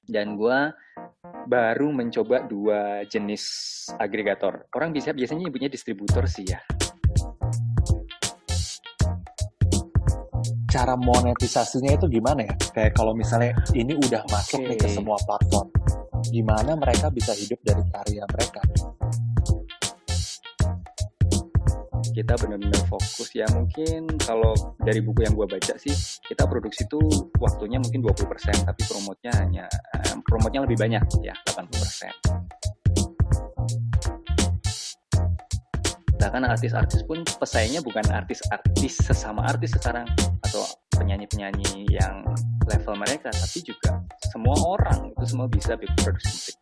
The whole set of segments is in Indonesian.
Dan gue baru mencoba 2 jenis agregator. Orang biasanya nyebutnya distributor sih ya. Cara monetisasinya itu gimana ya? Kayak kalau misalnya ini udah masuk nih ke semua platform, gimana mereka bisa hidup dari karya mereka? Kita benar-benar fokus ya, mungkin kalau dari buku yang gue baca sih, kita produksi tuh waktunya mungkin 20%, tapi promotnya lebih banyak ya, 80%. Bahkan artis-artis pun pesaingnya bukan artis-artis sesama artis sekarang atau penyanyi-penyanyi yang level mereka, tapi juga semua orang itu semua bisa produksi musik.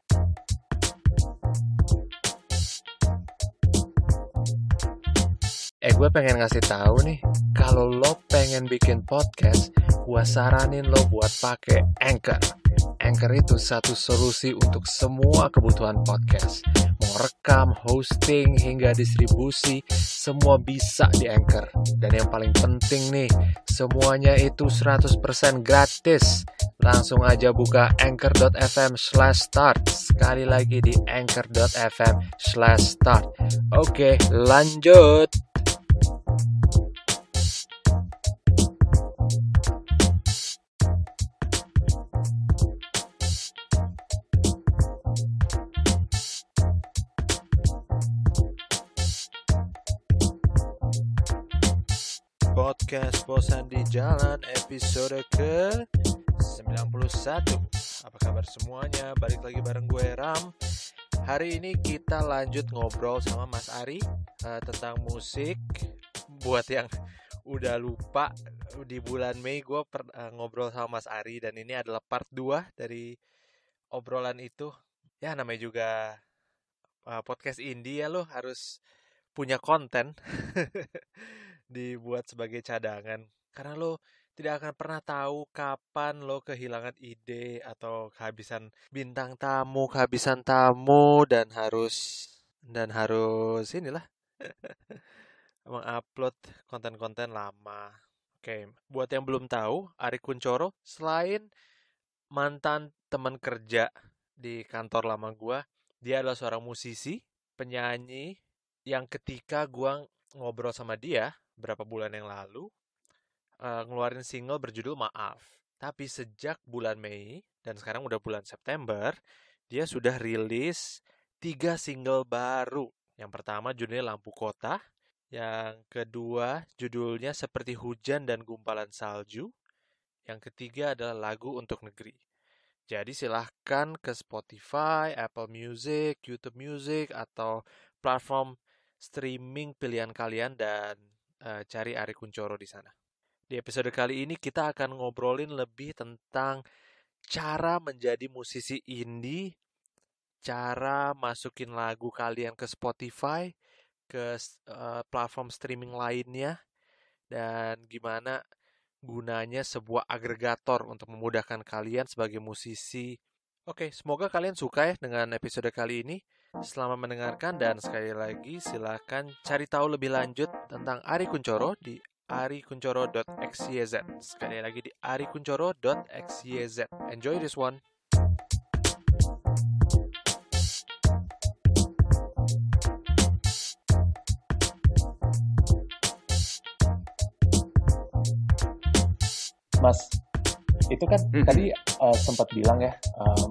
Gue pengen ngasih tahu nih, kalau lo pengen bikin podcast, gue saranin lo buat pakai Anchor. Anchor itu satu solusi untuk semua kebutuhan podcast. Mau rekam, hosting, hingga distribusi, semua bisa di Anchor. Dan yang paling penting nih, semuanya itu 100% gratis. Langsung aja buka anchor.fm/start. Sekali lagi di anchor.fm/start. Oke, lanjut. Podcast Bosan di Jalan episode ke-91. Apa kabar semuanya? Balik lagi bareng gue Ram. Hari ini kita lanjut ngobrol sama Mas Ari tentang musik. Buat yang udah lupa, di bulan Mei gue ngobrol sama Mas Ari, dan ini adalah part 2 dari obrolan itu. Ya namanya juga podcast indie ya, lo harus punya konten dibuat sebagai cadangan, karena lo tidak akan pernah tahu kapan lo kehilangan ide atau kehabisan bintang tamu, dan harus inilah mengupload konten-konten lama. Oke, buat yang belum tahu, Ari Kunchoro selain mantan teman kerja di kantor lama gua, dia adalah seorang musisi, penyanyi yang ketika gua ngobrol sama dia berapa bulan yang lalu, ngeluarin single berjudul Maaf. Tapi sejak bulan Mei, dan sekarang udah bulan September, dia sudah rilis 3 single baru. Yang pertama judulnya Lampu Kota, yang kedua judulnya Seperti Hujan dan Gumpalan Salju, yang ketiga adalah Lagu Untuk Negeri. Jadi silahkan ke Spotify, Apple Music, YouTube Music, atau platform streaming pilihan kalian dan cari Ari Kunchoro di sana. Di episode kali ini kita akan ngobrolin lebih tentang cara menjadi musisi indie, cara masukin lagu kalian ke Spotify, ke platform streaming lainnya, dan gimana gunanya sebuah agregator untuk memudahkan kalian sebagai musisi. Oke, semoga kalian suka ya dengan episode kali ini. Selamat mendengarkan, dan sekali lagi silakan cari tahu lebih lanjut tentang Ari Kunchoro di arikuncoro.xyz. Sekali lagi di arikuncoro.xyz. Enjoy this one. Mas, itu kan tadi sempat bilang ya,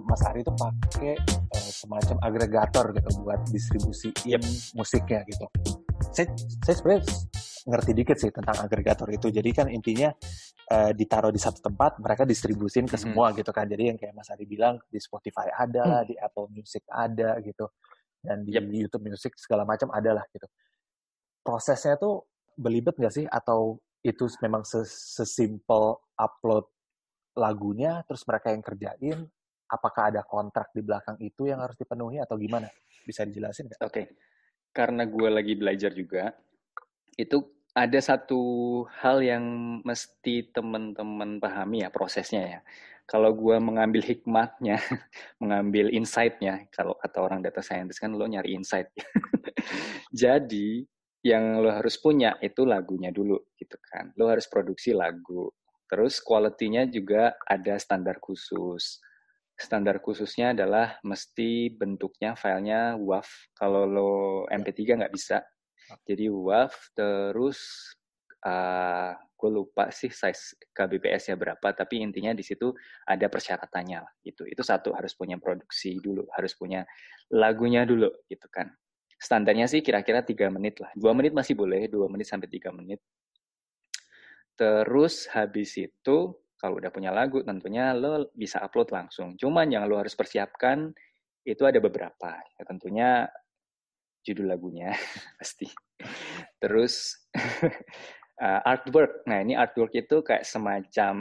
Mas Ari itu pakai semacam agregator gitu buat distribusiin musiknya gitu. Saya sebenarnya ngerti dikit sih tentang agregator itu. Jadi kan intinya ditaruh di satu tempat, mereka distribusin ke semua gitu kan. Jadi yang kayak Mas Ari bilang, di Spotify ada, di Apple Music ada gitu, dan di YouTube Music segala macam ada lah gitu. Prosesnya tuh belibet nggak sih? Atau itu memang sesimpel upload lagunya, terus mereka yang kerjain? Apakah ada kontrak di belakang itu yang harus dipenuhi atau gimana? Bisa dijelasin nggak? Oke. Karena gue lagi belajar juga, itu ada satu hal yang mesti teman-teman pahami ya, prosesnya ya. Kalau gue mengambil hikmahnya, mengambil insight-nya, kalau kata orang data scientist kan lo nyari insight. Jadi yang lo harus punya itu lagunya dulu gitu kan. Lo harus produksi lagu. Terus quality-nya juga ada standar khusus. Standar khususnya adalah mesti bentuknya filenya WAV. Kalau lo Ya. MP3 nggak bisa. Jadi WAV terus gue lupa sih size kbps-nya berapa, tapi intinya di situ ada persyaratannya lah gitu. Itu satu, harus punya produksi dulu, harus punya lagunya dulu gitu kan. Standarnya sih kira-kira 3 menit lah. 2 menit masih boleh, 2 menit sampai 3 menit. Terus habis itu kalau udah punya lagu tentunya lo bisa upload langsung. Cuman yang lo harus persiapkan itu ada beberapa. Ya, tentunya judul lagunya pasti. Terus artwork. Nah, ini artwork itu kayak semacam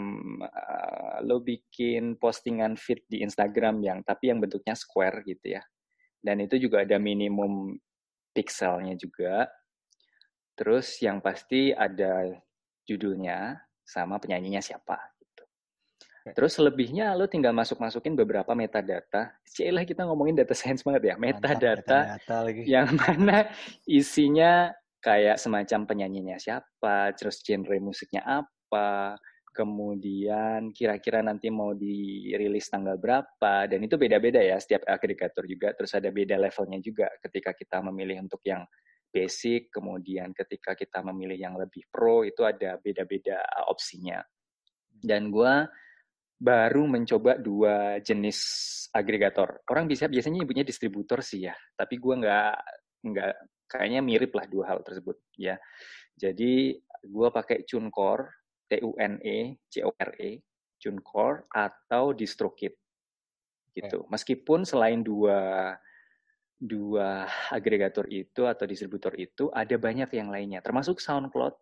lo bikin postingan feed di Instagram tapi yang bentuknya square gitu ya. Dan itu juga ada minimum pixelnya juga. Terus yang pasti ada judulnya sama penyanyinya siapa gitu. Terus selebihnya lo tinggal masukin beberapa metadata. Cielah kita ngomongin data science banget ya. Mantap, Metadata metadata lagi. yang mana isinya kayak semacam penyanyinya siapa, terus genre musiknya apa, kemudian kira-kira nanti mau dirilis tanggal berapa, dan itu beda-beda ya setiap agregator juga, terus ada beda levelnya juga ketika kita memilih untuk yang basic, kemudian ketika kita memilih yang lebih pro, itu ada beda-beda opsinya. Dan gue baru mencoba 2 jenis agregator. Orang biasanya nyebutnya distributor sih ya, tapi gue nggak kayaknya mirip lah 2 hal tersebut ya. Jadi gue pakai TuneCore, TUNECORE, TuneCore atau DistroKid gitu. Meskipun selain dua agregator itu atau distributor itu ada banyak yang lainnya, termasuk SoundCloud.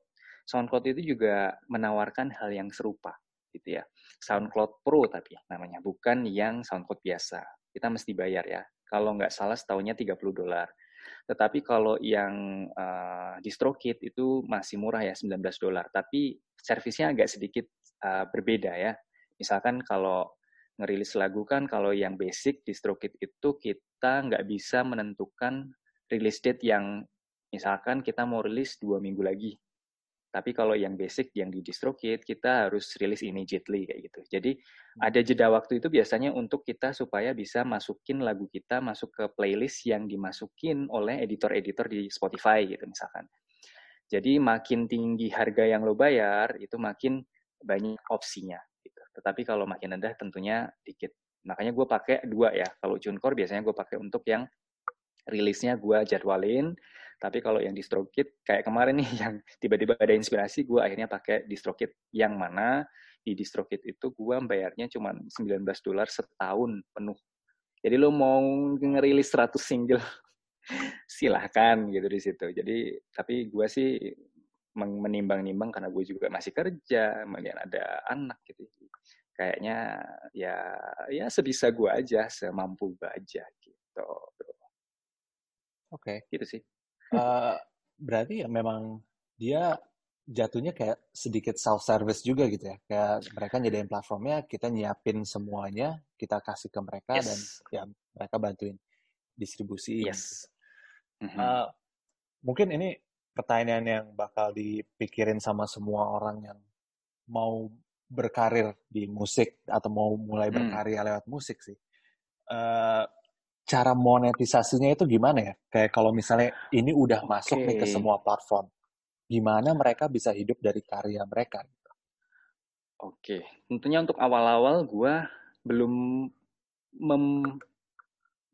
SoundCloud itu juga menawarkan hal yang serupa gitu ya. SoundCloud Pro tapi namanya, bukan yang SoundCloud biasa. Kita mesti bayar ya. Kalau nggak salah setahunnya $30. Tetapi kalau yang DistroKid itu masih murah ya, $19. Tapi servisnya agak sedikit berbeda ya. Misalkan kalau ngerilis lagu kan, kalau yang basic DistroKid itu kita nggak bisa menentukan release date yang misalkan kita mau rilis 2 minggu lagi. Tapi kalau yang basic, yang di DistroKid, kita harus rilis immediately kayak gitu. Jadi ada jeda waktu itu biasanya untuk kita supaya bisa masukin lagu kita masuk ke playlist yang dimasukin oleh editor-editor di Spotify gitu misalkan. Jadi makin tinggi harga yang lo bayar, itu makin banyak opsinya. Gitu. Tetapi kalau makin rendah tentunya dikit. Makanya gue pakai 2 ya. Kalau TuneCore biasanya gue pakai untuk yang rilisnya gue jadwalin. Tapi kalau yang DistroKid kayak kemarin nih yang tiba-tiba ada inspirasi, gue akhirnya pakai DistroKid yang mana di DistroKid itu gue bayarnya cuma $19 setahun penuh. Jadi lo mau ngerilis 100 single silahkan gitu di situ. Jadi tapi gue sih menimbang-nimbang karena gue juga masih kerja, kemudian ada anak gitu. Kayaknya ya sebisa gue aja, semampu gue aja gitu. Oke. Gitu sih. Berarti ya memang dia jatuhnya kayak sedikit self-service juga gitu ya. Kayak mereka nyediain platformnya, kita nyiapin semuanya, kita kasih ke mereka, dan Yes. ya mereka bantuin distribusiin. Yes. Gitu. Mungkin ini pertanyaan yang bakal dipikirin sama semua orang yang mau berkarir di musik atau mau mulai berkarya lewat musik sih. Cara monetisasinya itu gimana ya? Kayak kalau misalnya ini udah masuk nih ke semua platform, gimana mereka bisa hidup dari karya mereka? Oke, tentunya untuk awal-awal gue belum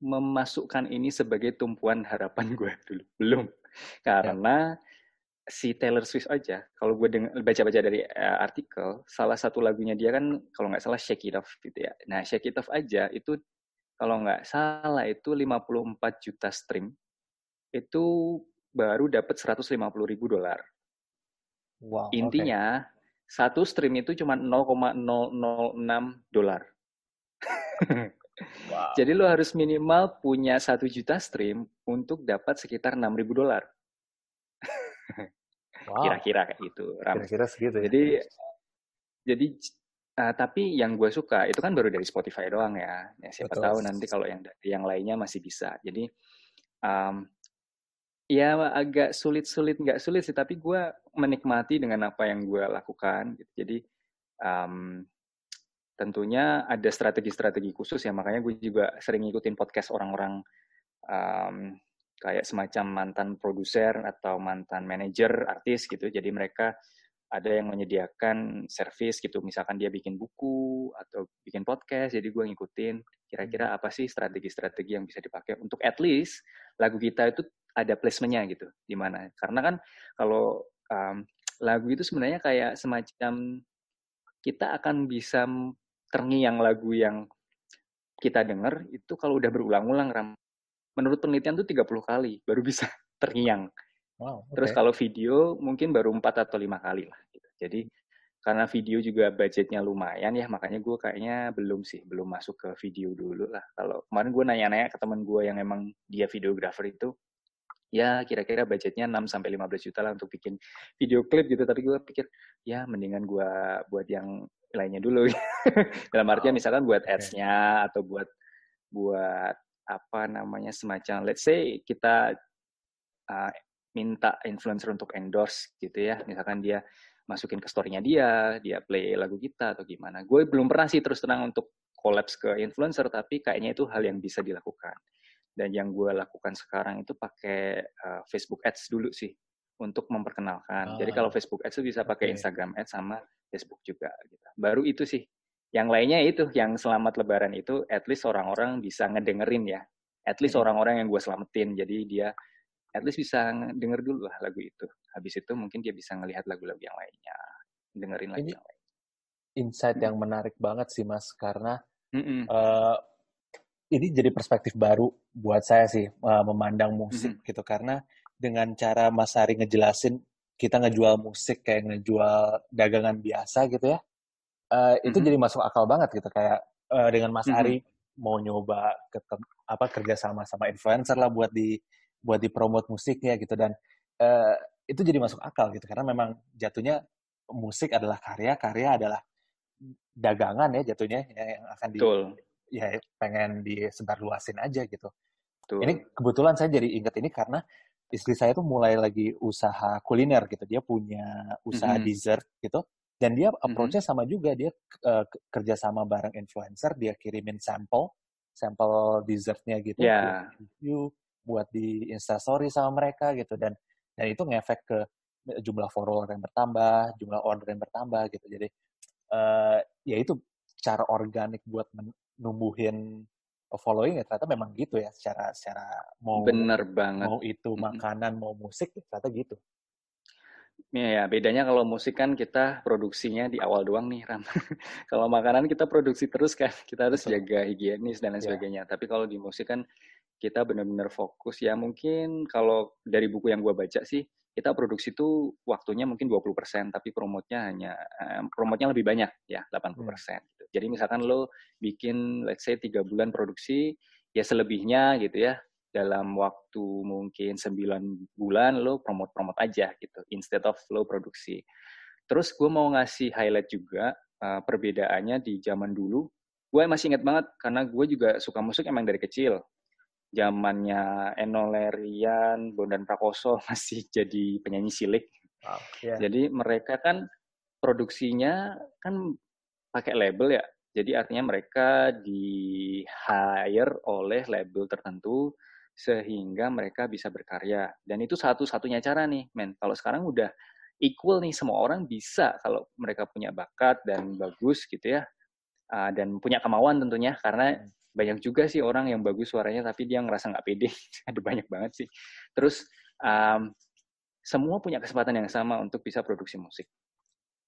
memasukkan ini sebagai tumpuan harapan gue dulu, belum. Karena si Taylor Swift aja, kalau gue baca-baca dari artikel, salah satu lagunya dia kan kalau nggak salah Shake It Off gitu ya. Nah Shake It Off aja itu kalau nggak salah itu 54 juta stream, itu baru dapat $150.000. Wow, Intinya satu stream itu cuma $0,006. Wow. Jadi lo harus minimal punya 1 juta stream untuk dapat sekitar $6.000. Wow. Kira-kira kayak gitu. Kira-kira segitu ya. Jadi tapi yang gue suka itu kan baru dari Spotify doang ya. Siapa tahu nanti kalau yang lainnya masih bisa. Jadi ya agak sulit-sulit, nggak sulit sih, tapi gue menikmati dengan apa yang gue lakukan gitu. Jadi um, tentunya ada strategi-strategi khusus ya, makanya gue juga sering ngikutin podcast orang-orang um, kayak semacam mantan produser atau mantan manajer artis gitu. Jadi mereka ada yang menyediakan service gitu, misalkan dia bikin buku atau bikin podcast, jadi gue ngikutin kira-kira apa sih strategi-strategi yang bisa dipakai untuk at least lagu kita itu ada placementnya gitu, di mana. Karena kan kalau lagu itu sebenarnya kayak semacam kita akan bisa terngiang lagu yang kita dengar itu kalau udah berulang-ulang, Ram. Menurut penelitian tuh 30 kali baru bisa terngiang. Wow, Terus oke. kalau video mungkin baru 4 atau 5 kali lah gitu. Jadi karena video juga budgetnya lumayan ya, makanya gue kayaknya belum masuk ke video dulu lah. Kalau kemarin gue nanya-nanya ke temen gue yang emang dia videographer itu, ya kira-kira budgetnya 6 sampai 15 juta lah untuk bikin video klip gitu. Tapi gue pikir ya mendingan gue buat yang lainnya dulu. Dalam artian Wow, misalkan buat oke. ads-nya atau buat apa namanya semacam let's say kita uh, minta influencer untuk endorse gitu ya. Misalkan dia masukin ke story-nya dia play lagu kita atau gimana. Gue belum pernah sih terus terang untuk collabs ke influencer, tapi kayaknya itu hal yang bisa dilakukan. Dan yang gue lakukan sekarang itu pakai Facebook Ads dulu sih untuk memperkenalkan. Jadi kalau Ah, Facebook Ads itu bisa pakai oke. Instagram Ads sama Facebook juga. Gitu. Baru itu sih. Yang lainnya itu, yang selamat lebaran itu, at least orang-orang bisa ngedengerin ya. At least Mm-mm. orang-orang yang gue selamatin. Jadi dia at least bisa denger dulu lah lagu itu. Habis itu mungkin dia bisa ngelihat lagu-lagu yang lainnya, dengerin lagu Ini yang lain. insight yang menarik banget sih, Mas, karena Mm-mm. eh, ini jadi perspektif baru buat saya sih memandang musik Mm-mm. gitu karena dengan cara Mas Ari ngejelasin kita ngejual musik kayak ngejual dagangan biasa gitu ya, itu Mm-mm. jadi masuk akal banget gitu kayak dengan Mas Mm-mm. Ari mau nyoba kerja sama influencer lah buat di promote musiknya gitu dan eh, itu jadi masuk akal gitu karena memang jatuhnya musik adalah karya adalah dagangan ya jatuhnya yang akan Betul, ya pengen disebar luasin aja gitu. betul. Ini kebetulan saya jadi ingat ini karena istri saya tuh mulai lagi usaha kuliner gitu. Dia punya usaha Mm-mm. dessert gitu. Dan dia Mm-mm. approach-nya sama juga. Dia kerja sama bareng influencer. Dia kirimin sampel dessertnya gitu buat Ya, di review, buat di Instastory sama mereka gitu. Dan itu ngefek ke jumlah follower yang bertambah, jumlah order yang bertambah gitu. Jadi ya itu cara organik buat numbuhin following ya ternyata memang gitu ya secara secara mau bener banget. mau itu Mm-mm. makanan mau musik ya ternyata gitu. Ya, bedanya kalau musik kan kita produksinya di awal doang nih, Ram. Kalau makanan kita produksi terus kan, kita harus Betul. jaga higienis dan lain Ya. sebagainya. Tapi kalau di musik kan kita benar-benar fokus ya mungkin kalau dari buku yang gue baca sih kita produksi itu waktunya mungkin 20% tapi promotnya lebih banyak ya Hmm. 80% gitu. Jadi misalkan lo bikin let's say 3 bulan produksi ya selebihnya gitu ya dalam waktu mungkin 9 bulan lo promote aja gitu instead of lo produksi. Terus gue mau ngasih highlight juga perbedaannya di zaman dulu. Gue masih ingat banget karena gue juga suka musik emang dari kecil zamannya Eno Lerian, Bondan Prakoso masih jadi penyanyi cilik. Wow. Ya. Jadi mereka kan produksinya kan pakai label ya. Jadi artinya mereka di hire oleh label tertentu sehingga mereka bisa berkarya. Dan itu satu-satunya cara nih, men. Kalau sekarang udah equal nih, semua orang bisa kalau mereka punya bakat dan bagus gitu ya dan punya kemauan tentunya karena Hmm. banyak juga sih orang yang bagus suaranya tapi dia ngerasa nggak pede ada banyak banget sih terus um, semua punya kesempatan yang sama untuk bisa produksi musik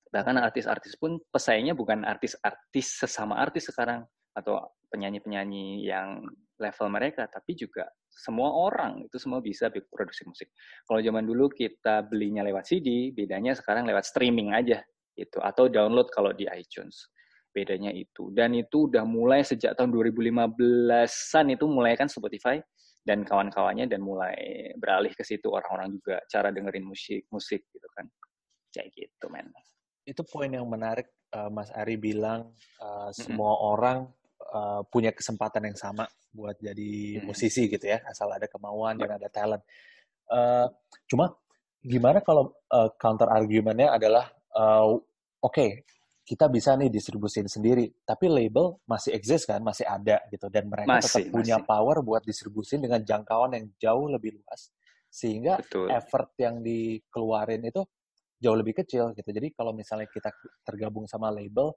bahkan Oke. artis-artis pun pesaingnya bukan artis-artis sesama artis sekarang atau penyanyi-penyanyi yang level mereka tapi juga semua orang itu semua bisa produksi musik kalau zaman dulu kita belinya lewat CD bedanya sekarang lewat streaming aja itu atau download kalau di iTunes bedanya itu dan itu udah mulai sejak tahun 2015-an itu mulai kan Spotify dan kawan-kawannya dan mulai beralih ke situ orang-orang juga cara dengerin musik gitu kan kayak gitu men. Itu poin yang menarik Mas Ari bilang Mm-mm. semua orang punya kesempatan yang sama buat jadi Mm-mm. musisi gitu ya asal ada kemauan dan ada talent. Cuma gimana kalau counter argumentnya adalah oke, kita bisa nih distribusin sendiri, tapi label masih exist kan, masih ada gitu, dan mereka tetap punya Masih, power buat distribusin dengan jangkauan yang jauh lebih luas, sehingga betul. effort yang dikeluarin itu jauh lebih kecil gitu. Jadi kalau misalnya kita tergabung sama label,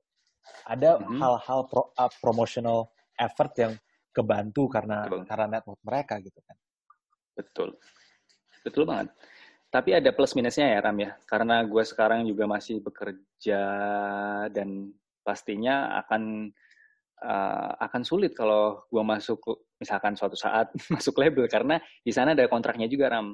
ada Mhm, hal-hal promotional effort yang kebantu karena betul, network mereka gitu kan. betul, betul banget. Tapi ada plus minusnya ya Ram ya, karena gue sekarang juga masih bekerja dan pastinya akan sulit kalau gue masuk misalkan suatu saat masuk label karena di sana ada kontraknya juga Ram.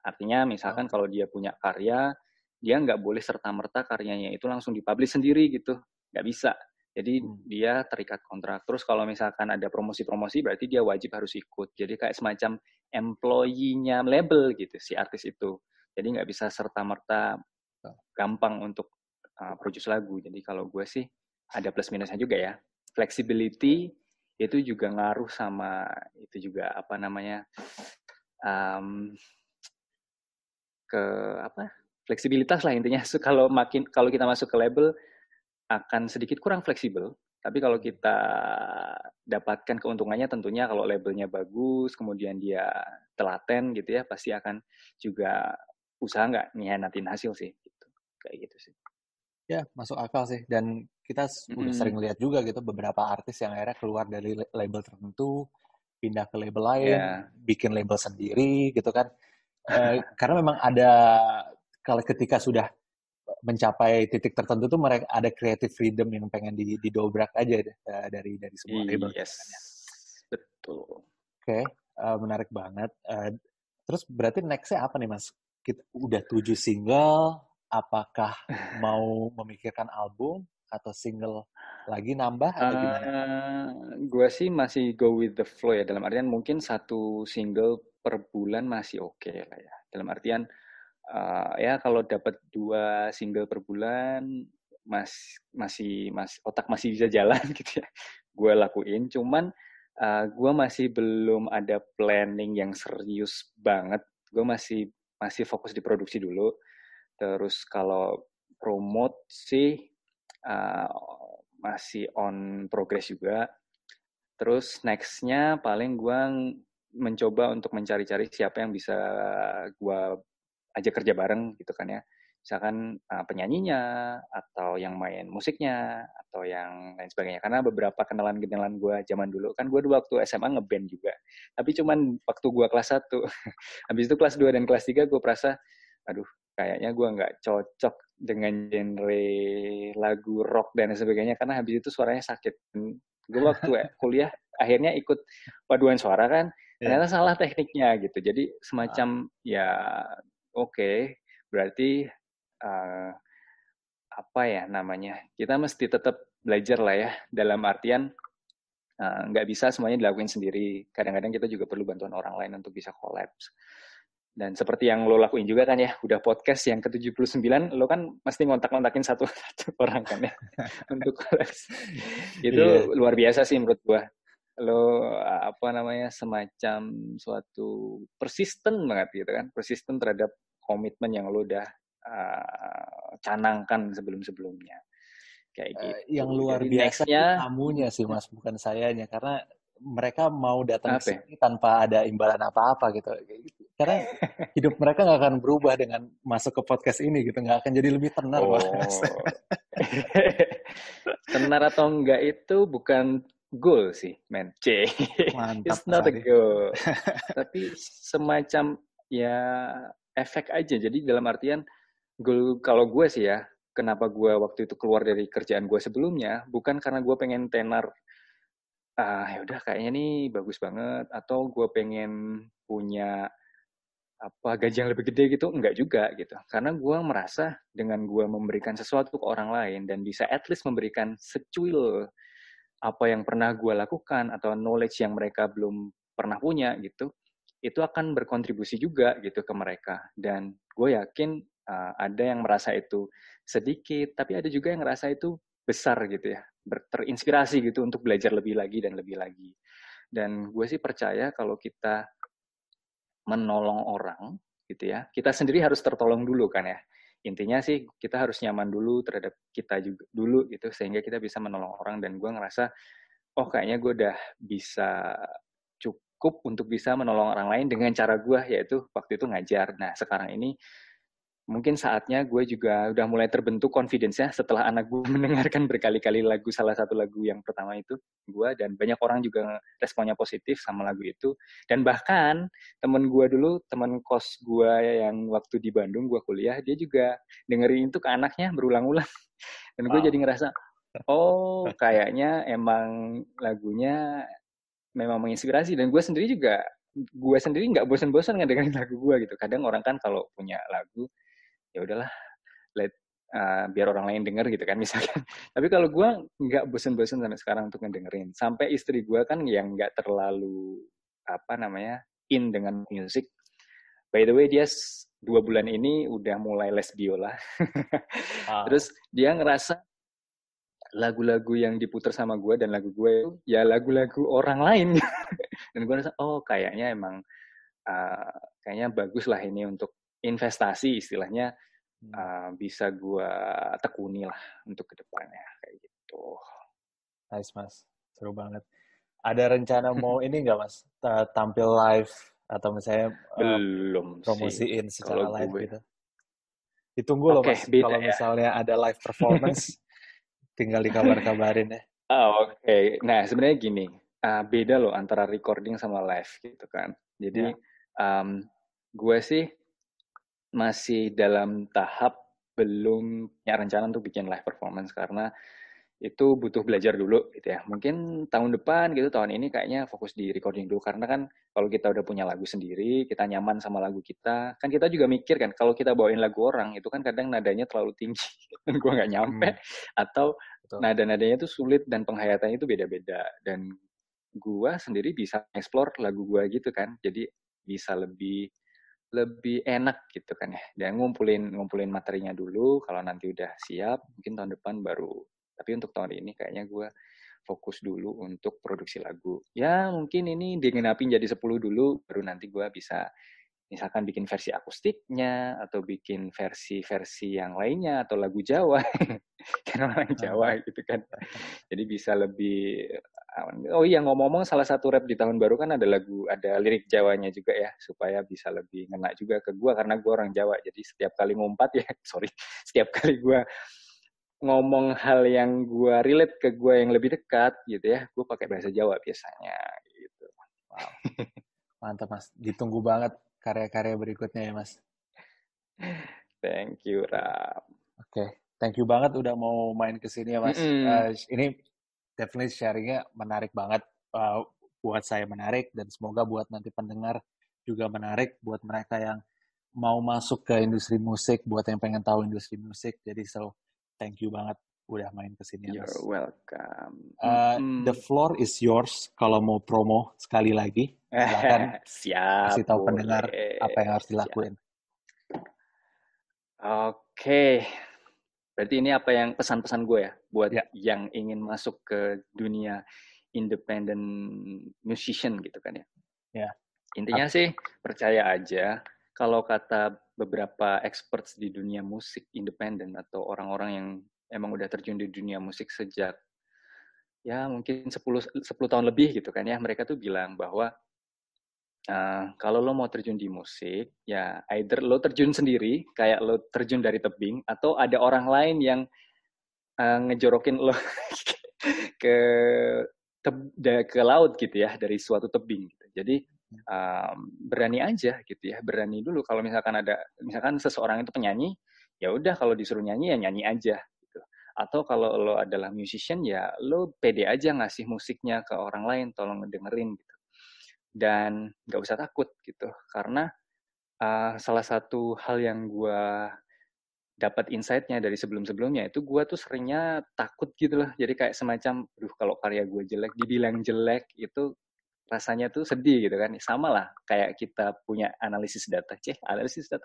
Artinya misalkan Oh. kalau dia punya karya, dia nggak boleh serta-merta karyanya itu langsung dipublish sendiri gitu, nggak bisa. Jadi Hmm. dia terikat kontrak. Terus kalau misalkan ada promosi-promosi berarti dia wajib harus ikut. Jadi kayak semacam employee-nya label gitu si artis itu. Jadi nggak bisa serta-merta gampang untuk produce lagu. Jadi kalau gue sih ada plus minusnya juga ya. Flexibility itu juga ngaruh sama itu juga apa namanya um, ke apa fleksibilitas lah intinya. So, kalau kita masuk ke label akan sedikit kurang fleksibel. Tapi kalau kita dapatkan keuntungannya tentunya kalau labelnya bagus, kemudian dia telaten gitu ya, pasti akan juga usaha nggak nyianatin hasil sih. Gitu. Kayak gitu sih. Ya, masuk akal sih. Dan kita udah Mm-mm. sering lihat juga gitu beberapa artis yang akhirnya keluar dari label tertentu, pindah ke label lain, Ya, bikin label sendiri gitu kan. Karena memang ada kalau ketika sudah mencapai titik tertentu tuh mereka ada creative freedom yang pengen didobrak aja deh, dari semua label gitu yes, kan ya. betul. Oke, menarik banget. Terus berarti nextnya apa nih Mas? Kita udah 7 single, apakah mau memikirkan album atau single lagi nambah atau gimana? Gue sih masih go with the flow ya. Dalam artian mungkin satu single per bulan masih oke lah ya. Dalam artian ya kalau dapat 2 single per bulan otak masih bisa jalan gitu ya. Gue lakuin. Cuman gue masih belum ada planning yang serius banget. Gue masih masih fokus di produksi dulu. Terus kalau promote sih uh, masih on progress juga. Terus nextnya paling gue mencoba untuk mencari-cari siapa yang bisa gue ajak kerja bareng gitu kan ya. Misalkan penyanyinya atau yang main musiknya atau yang lain sebagainya. Karena beberapa kenalan-kenalan gue zaman dulu kan gue waktu SMA ngeband juga. Tapi cuman waktu gue kelas 1. Habis itu kelas 2 dan kelas 3 gue perasa aduh kayaknya gue nggak cocok dengan genre lagu rock dan sebagainya karena habis itu suaranya sakit. Gue waktu kuliah akhirnya ikut paduan suara kan Ya. ternyata salah tekniknya gitu. Jadi Ah, semacam ya oke, berarti uh, apa ya namanya kita mesti tetap belajar lah ya dalam artian nggak bisa semuanya dilakuin sendiri. Kadang-kadang kita juga perlu bantuan orang lain untuk bisa collapse. Dan seperti yang lo lakuin juga kan ya, udah podcast yang ke-79, lo kan mesti ngontak-ngontakin satu orang kan ya, untuk collapse. iya. Itu luar biasa sih menurut gua. Lo apa namanya, semacam suatu persisten banget gitu kan, persisten terhadap komitmen yang lo udah canangkan sebelum-sebelumnya. Kayak Yang gitu. luar Jadi biasa itu nextnya, tamunya sih Mas, bukan sayanya. Karena mereka mau datang ke apa ya? sini tanpa ada imbalan apa-apa gitu. Karena hidup mereka nggak akan berubah dengan masuk ke podcast ini gitu. Nggak akan jadi lebih tenar Mas. Oh, tenar atau enggak itu bukan goal sih, men. C. Mantap It's Mas not a Ari. goal. Tapi semacam ya efek aja. Jadi dalam artian goal kalau gue sih ya, kenapa gue waktu itu keluar dari kerjaan gue sebelumnya, bukan karena gue pengen tenar, ya udah kayaknya nih bagus banget, atau gue pengen punya apa gaji yang lebih gede gitu enggak juga gitu karena gue merasa dengan gue memberikan sesuatu ke orang lain dan bisa at least memberikan secuil apa yang pernah gue lakukan atau knowledge yang mereka belum pernah punya gitu itu akan berkontribusi juga gitu ke mereka dan gue yakin ada yang merasa itu sedikit tapi ada juga yang merasa itu besar gitu ya terinspirasi gitu untuk belajar lebih lagi dan lebih lagi dan gue sih percaya kalau kita menolong orang gitu ya. Kita sendiri harus tertolong dulu kan ya. Intinya sih kita harus nyaman dulu terhadap kita juga dulu gitu sehingga kita bisa menolong orang. Dan gue ngerasa oh kayaknya gue udah bisa cukup untuk bisa menolong orang lain dengan cara gue, yaitu waktu itu ngajar. Nah sekarang ini mungkin saatnya gue juga udah mulai terbentuk confidence-nya setelah anak gue mendengarkan berkali-kali salah satu lagu yang pertama itu gue, dan banyak orang juga responnya positif sama lagu itu. Dan bahkan temen kos gue yang waktu di Bandung gue kuliah, dia juga dengerin itu ke anaknya berulang-ulang. Dan gue jadi ngerasa oh kayaknya emang lagunya memang menginspirasi. Dan gue sendiri nggak bosan-bosan ngedengerin lagu gue gitu. Kadang orang kan kalau punya lagu ya udahlah, let biar orang lain denger gitu kan misalkan. Tapi kalau gue nggak bosen-bosen sampai sekarang untuk ngedengerin. Sampai istri gue kan yang nggak terlalu in dengan musik. By the way dia 2 bulan ini udah mulai les biola. Terus dia ngerasa lagu-lagu yang diputar sama gue dan lagu gue itu ya lagu-lagu orang lain. Dan gue ngerasa oh kayaknya emang kayaknya bagus lah ini untuk investasi istilahnya. Bisa gue tekuni lah untuk kedepannya kayak gitu. Nice mas, seru banget. Ada rencana mau ini nggak mas, tampil live atau misalnya Belum promosiin sih secara kalau live gue. gitu? Ditunggu loh mas, kalau misalnya ada live performance, tinggal dikabar-kabarin ya. Oke. Nah sebenarnya gini, beda loh antara recording sama live gitu kan. Jadi gue sih masih dalam tahap belum punya rencana untuk bikin live performance karena itu butuh belajar dulu gitu ya. Mungkin tahun depan gitu, tahun ini kayaknya fokus di recording dulu karena kan kalau kita udah punya lagu sendiri, kita nyaman sama lagu kita, kan kita juga mikir kan kalau kita bawain lagu orang itu kan kadang nadanya terlalu tinggi dan gue nggak nyampe atau nada-nadanya itu sulit dan penghayatannya itu beda-beda, dan gue sendiri bisa explore lagu gue gitu kan, jadi bisa lebih enak gitu kan ya. Dan ngumpulin materinya dulu, kalau nanti udah siap mungkin tahun depan baru. Tapi untuk tahun ini kayaknya gue fokus dulu untuk produksi lagu. Ya mungkin ini digenapin jadi 10 dulu, baru nanti gue bisa misalkan bikin versi akustiknya atau bikin versi yang lainnya atau lagu Jawa. Karena orang Jawa gitu kan. Jadi bisa lebih. Oh iya, ngomong-ngomong salah satu rap di tahun baru kan ada lirik Jawanya juga ya, supaya bisa lebih ngena juga ke gue karena gue orang Jawa. Jadi setiap kali ngumpat ya, setiap kali gue ngomong hal yang gue relate ke gue yang lebih dekat gitu ya, gue pakai bahasa Jawa biasanya gitu. Wow. Mantap mas, ditunggu banget karya-karya berikutnya ya mas. Thank you Ram. Oke, thank you banget udah mau main kesini ya mas. Ini definitely sharingnya menarik banget, buat saya menarik, dan semoga buat nanti pendengar juga menarik buat mereka yang mau masuk ke industri musik, buat yang pengen tahu industri musik. Jadi thank you banget udah main kesini ya mas. You're welcome. The floor is yours kalau mau promo sekali lagi. Silakan. Siap. Kasih tahu pendengar apa yang harus dilakuin. Oke. Berarti ini apa yang pesan-pesan gue ya buat yang ingin masuk ke dunia independent musician gitu kan ya. Intinya sih percaya aja kalau kata beberapa experts di dunia musik independen atau orang-orang yang emang udah terjun di dunia musik sejak ya mungkin 10 tahun lebih gitu kan ya, mereka tuh bilang bahwa kalau lo mau terjun di musik, ya either lo terjun sendiri, kayak lo terjun dari tebing, atau ada orang lain yang ngejorokin lo ke laut gitu ya, dari suatu tebing. Gitu. Jadi berani aja gitu ya, berani dulu. Kalau misalkan seseorang itu penyanyi, ya udah kalau disuruh nyanyi ya nyanyi aja. Gitu. Atau kalau lo adalah musician, ya lo pede aja ngasih musiknya ke orang lain, tolong ngedengerin gitu. Dan nggak usah takut gitu, karena salah satu hal yang gue dapat insight-nya dari sebelum-sebelumnya itu gue tuh seringnya takut gitu loh, jadi kayak semacam, kalau karya gue jelek, dibilang jelek itu rasanya tuh sedih gitu kan, sama lah kayak kita punya analisis data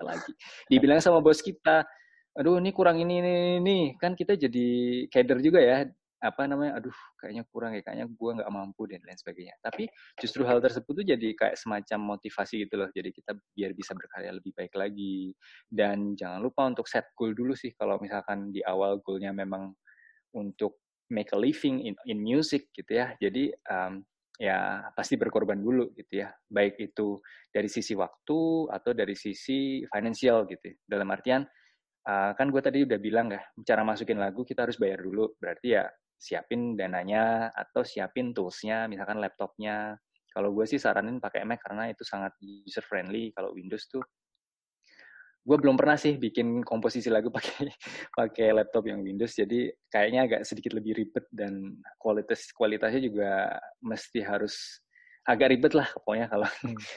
lagi, dibilang sama bos kita, aduh ini kurang ini kan kita jadi kader juga ya, aduh kayaknya kurang ya, kayaknya gue nggak mampu dan lain sebagainya. Tapi justru hal tersebut tuh jadi kayak semacam motivasi gitu loh. Jadi kita biar bisa berkarya lebih baik lagi. Dan jangan lupa untuk set goal dulu sih, kalau misalkan di awal goalnya memang untuk make a living in music gitu ya. Jadi ya pasti berkorban dulu gitu ya. Baik itu dari sisi waktu atau dari sisi financial gitu. Dalam artian kan gue tadi udah bilang ya, cara masukin lagu kita harus bayar dulu. Berarti ya siapin dananya atau siapin toolsnya, misalkan laptopnya. Kalau gue sih saranin pakai Mac karena itu sangat user friendly. Kalau Windows tuh gue belum pernah sih bikin komposisi lagu pakai pakai laptop yang Windows, jadi kayaknya agak sedikit lebih ribet dan kualitasnya juga mesti harus agak ribet lah pokoknya kalau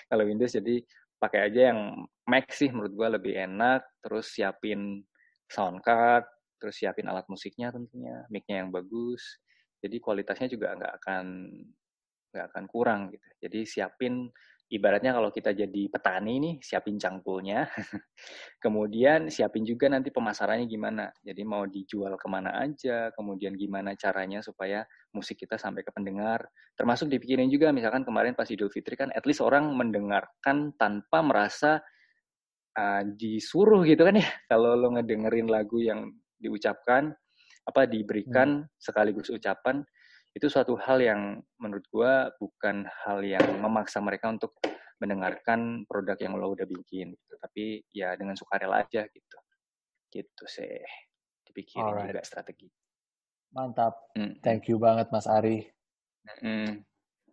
kalau Windows. Jadi pakai aja yang Mac sih menurut gue lebih enak. Terus siapin sound card, terus siapin alat musiknya tentunya, mic-nya yang bagus, jadi kualitasnya juga nggak akan kurang gitu. Jadi siapin, ibaratnya kalau kita jadi petani nih, siapin cangkulnya, kemudian siapin juga nanti pemasarannya gimana. Jadi mau dijual kemana aja, kemudian gimana caranya supaya musik kita sampai ke pendengar. Termasuk dipikirin juga, misalkan kemarin pas Idul Fitri kan, at least orang mendengarkan tanpa merasa disuruh gitu kan ya. Kalau lo ngedengerin lagu yang diucapkan, diberikan sekaligus ucapan, itu suatu hal yang menurut gue bukan hal yang memaksa mereka untuk mendengarkan produk yang lo udah bikin gitu. Tapi ya dengan sukarela aja gitu sih, dipikirin juga strategi. Mantap. Thank you banget Mas Ari.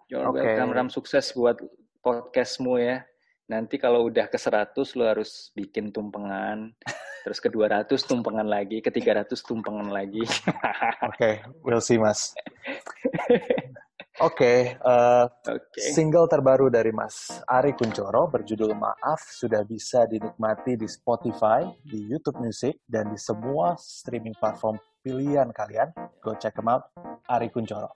You're welcome Ram, sukses buat podcastmu ya. Nanti kalau udah ke 100 lo harus bikin tumpengan, terus ke 200 tumpengan lagi, ke 300 tumpengan lagi. Oke, we'll see Mas. Oke, single terbaru dari Mas Ari Kunchoro berjudul Maaf sudah bisa dinikmati di Spotify, di YouTube Music, dan di semua streaming platform pilihan kalian. Go check them out, Ari Kunchoro.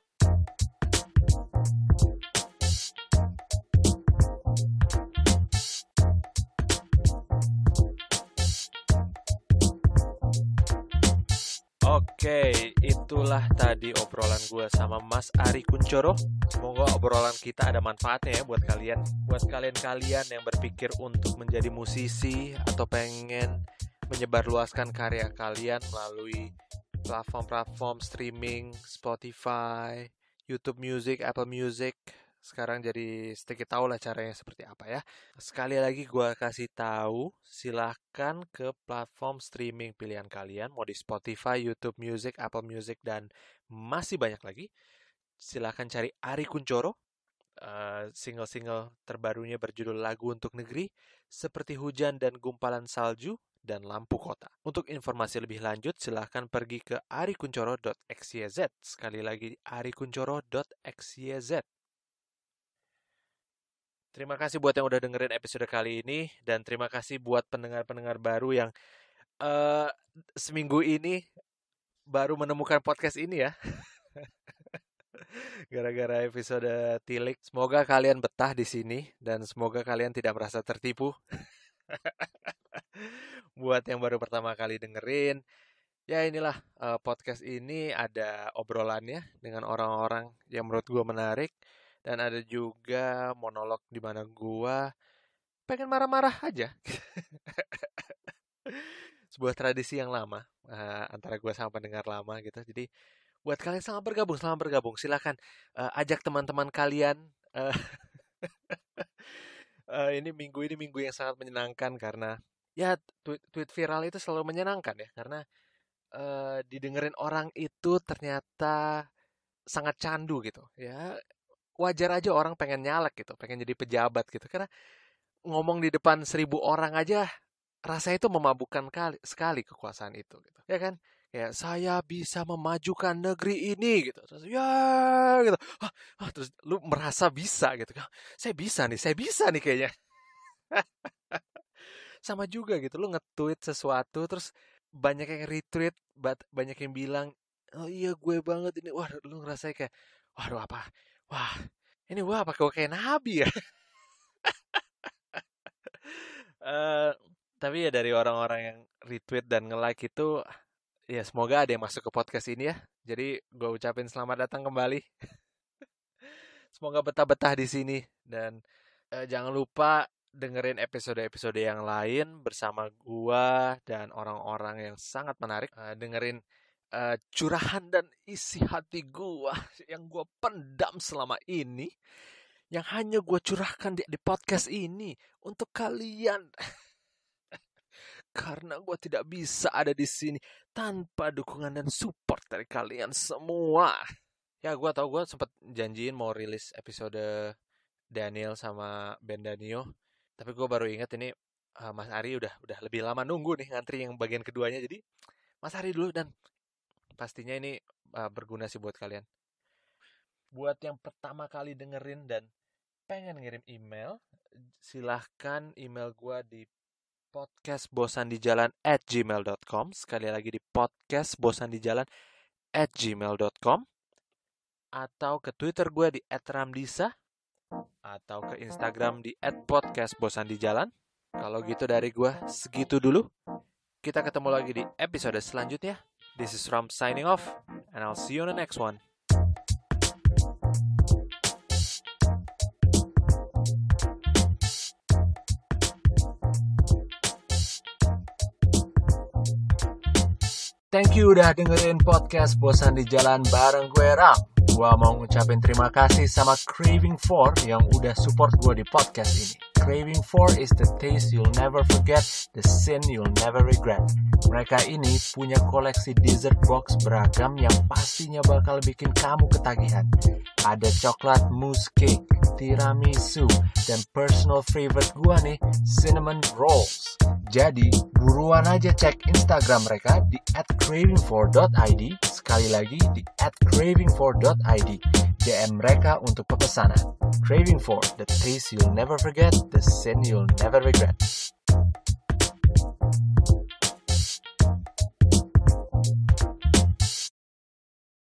Oke, itulah tadi obrolan gue sama Mas Ari Kunchoro. Semoga obrolan kita ada manfaatnya ya buat kalian. Buat kalian-kalian yang berpikir untuk menjadi musisi atau pengen menyebarluaskan karya kalian melalui platform-platform streaming, Spotify, YouTube Music, Apple Music. Sekarang jadi sedikit tahu lah caranya seperti apa ya. Sekali lagi gue kasih tahu, silahkan ke platform streaming pilihan kalian, mau di Spotify, YouTube Music, Apple Music, dan masih banyak lagi. Silahkan cari Ari Kunchoro. Single-single terbarunya berjudul Lagu Untuk Negeri, Seperti Hujan dan Gumpalan Salju, dan Lampu Kota. Untuk informasi lebih lanjut, silahkan pergi ke arikuncoro.xyz. Sekali lagi, arikuncoro.xyz. Terima kasih buat yang udah dengerin episode kali ini, dan terima kasih buat pendengar-pendengar baru yang seminggu ini baru menemukan podcast ini ya. Gara-gara episode Tilik. Semoga kalian betah di sini dan semoga kalian tidak merasa tertipu. Buat yang baru pertama kali dengerin, ya inilah podcast ini ada obrolannya dengan orang-orang yang menurut gue menarik. Dan ada juga monolog di mana gue pengen marah-marah aja. Sebuah tradisi yang lama antara gue sama pendengar lama gitu. Jadi buat kalian selamat bergabung. Silakan ajak teman-teman kalian. Ini minggu yang sangat menyenangkan karena ya tweet viral itu selalu menyenangkan ya, karena didengerin orang itu ternyata sangat candu gitu ya. Wajar aja orang pengen nyalek gitu, pengen jadi pejabat gitu, karena ngomong di depan 1.000 orang aja rasanya itu memabukkan sekali kekuasaan itu gitu ya kan. Ya, saya bisa memajukan negeri ini gitu. Terus ya gitu. Terus lu merasa bisa gitu. Saya bisa nih kayaknya. Sama juga gitu, lu nge-tweet sesuatu terus banyak yang retweet, banyak yang bilang, "Oh iya gue banget ini." Wah, lu ngerasa kayak, "Waduh apa? Wah, ini gue apa gue kayak nabi ya?" Tapi ya dari orang-orang yang retweet dan nge-like itu, ya semoga ada yang masuk ke podcast ini ya. Jadi gue ucapin selamat datang kembali. Semoga betah-betah di sini dan jangan lupa dengerin episode-episode yang lain bersama gua dan orang-orang yang sangat menarik. Dengerin curahan dan isi hati gua yang gua pendam selama ini, yang hanya gua curahkan di podcast ini untuk kalian. Karena gua tidak bisa ada di sini tanpa dukungan dan support dari kalian semua. Ya, gue tau gue sempet janjiin mau rilis episode Daniel sama Ben Danio, tapi gue baru ingat ini Mas Ari udah lebih lama nunggu nih ngantri yang bagian keduanya. Jadi Mas Ari dulu, dan pastinya ini berguna sih buat kalian. Buat yang pertama kali dengerin dan pengen ngirim email, silahkan email gue di podcastbosandijalan@gmail.com. Sekali lagi di podcastbosandijalan@gmail.com, atau ke Twitter gue di @ramdisa, atau ke Instagram di @podcastbosandijalan. Kalau gitu dari gue segitu dulu. Kita ketemu lagi di episode selanjutnya. This is Ram signing off, and I'll see you on the next one. Thank you udah dengerin podcast Bosan di Jalan bareng gue Ram. Gua mau ngucapin terima kasih sama Craving For yang udah support gue di podcast ini. Craving For is the taste you'll never forget, the sin you'll never regret. Mereka ini punya koleksi dessert box beragam yang pastinya bakal bikin kamu ketagihan. Ada coklat mousse cake, tiramisu, dan personal favorite gua nih, cinnamon rolls. Jadi, buruan aja cek Instagram mereka di @cravingfor.id. Sekali lagi di @cravingfor.id. DM mereka untuk pemesanan. Craving For, the taste you'll never forget, the sin you'll never regret.